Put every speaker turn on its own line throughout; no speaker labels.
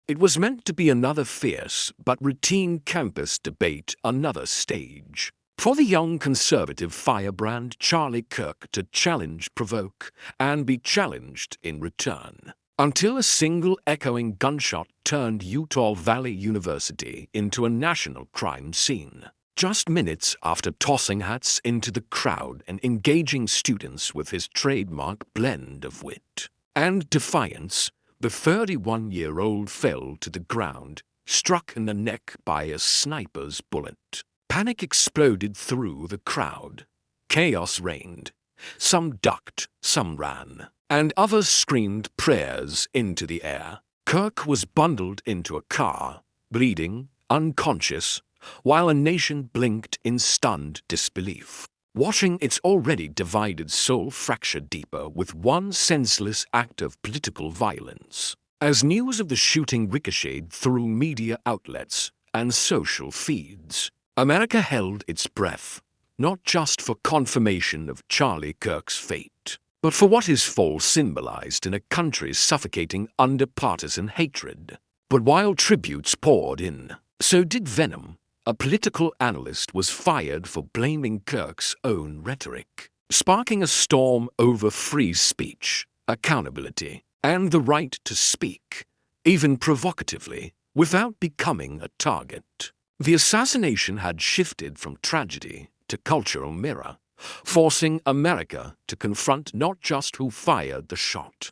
It was meant to be another fierce but routine campus debate, another stage for the young conservative firebrand Charlie Kirk to challenge, provoke, and be challenged in return. Until a single echoing gunshot turned Utah Valley University into a national crime scene. Just minutes after tossing hats into the crowd and engaging students with his trademark blend of wit and defiance, the 31-year-old fell to the ground, struck in the neck by a sniper's bullet. Panic exploded through the crowd. Chaos reigned. Some ducked, some ran, and others screamed prayers into the air. Kirk was bundled into a car, bleeding, unconscious, while a nation blinked in stunned disbelief, watching its already divided soul fracture deeper with one senseless act of political violence. As news of the shooting ricocheted through media outlets and social feeds, America held its breath, not just for confirmation of Charlie Kirk's fate, but for what his fall symbolized in a country suffocating under partisan hatred. But while tributes poured in, so did venom. A political analyst was fired for blaming Kirk's own rhetoric, sparking a storm over free speech, accountability, and the right to speak, even provocatively, without becoming a target. The assassination had shifted from tragedy to cultural mirror, forcing America to confront not just who fired the shot,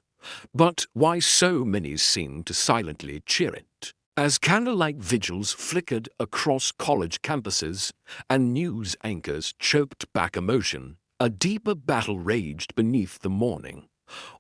but why so many seemed to silently cheer it. As candlelight vigils flickered across college campuses and news anchors choked back emotion, a deeper battle raged beneath the mourning,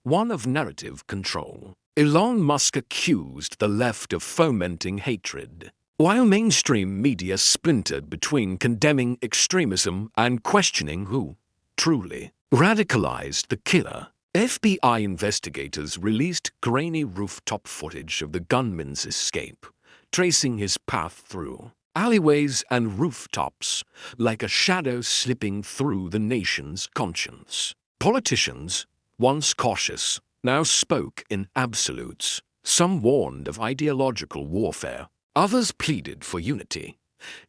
one of narrative control. Elon Musk accused the left of fomenting hatred, while mainstream media splintered between condemning extremism and questioning who truly radicalized the killer. FBI investigators released grainy rooftop footage of the gunman's escape, tracing his path through alleyways and rooftops like a shadow slipping through the nation's conscience. Politicians, once cautious, now spoke in absolutes. Some warned of ideological warfare, others pleaded for unity.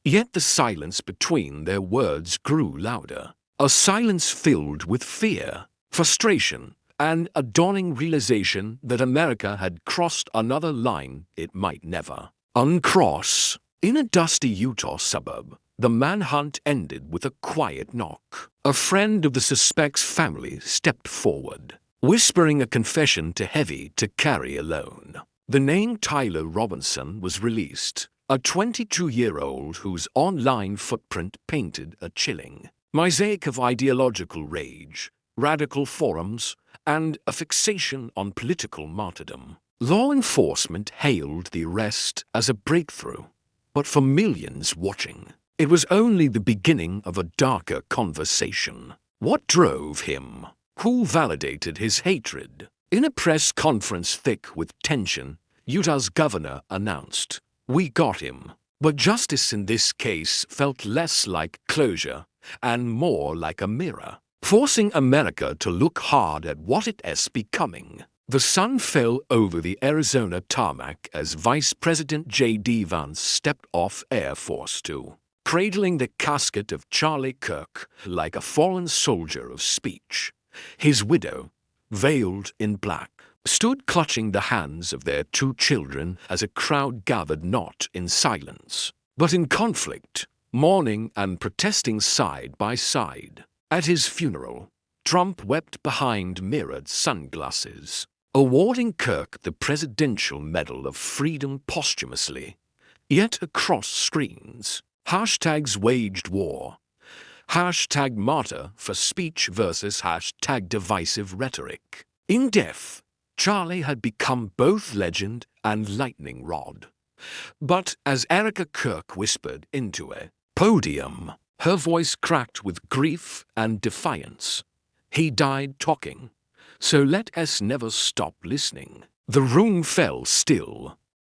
Yet the silence between their words grew louder, a silence filled with fear, frustration, and a dawning realization that America had crossed another line it might never uncross. In a dusty Utah suburb, the manhunt ended with a quiet knock. A friend of the suspect's family stepped forward, whispering a confession too heavy to carry alone. The name Tyler Robinson was released, a 22-year-old whose online footprint painted a chilling mosaic of ideological rage, radical forums, and a fixation on political martyrdom. Law enforcement hailed the arrest as a breakthrough, but for millions watching, it was only the beginning of a darker conversation. What drove him? Who validated his hatred? In a press conference thick with tension, Utah's governor announced, "We got him." But justice in this case felt less like closure and more like a mirror, forcing America to look hard at what it is becoming. The sun fell over the Arizona tarmac as Vice President J.D. Vance stepped off Air Force Two, cradling the casket of Charlie Kirk like a fallen soldier of speech. His widow, veiled in black, stood clutching the hands of their two children as a crowd gathered not in silence, but in conflict, mourning and protesting side by side. At his funeral, Trump wept behind mirrored sunglasses, awarding Kirk the Presidential Medal of Freedom posthumously. Yet across screens, hashtags waged war. Hashtag martyr for speech versus hashtag divisive rhetoric. In death, Charlie had become both legend and lightning rod. But as Erica Kirk whispered into a podium, her voice cracked with grief and defiance, "He died talking, so let us never stop listening." The room fell still,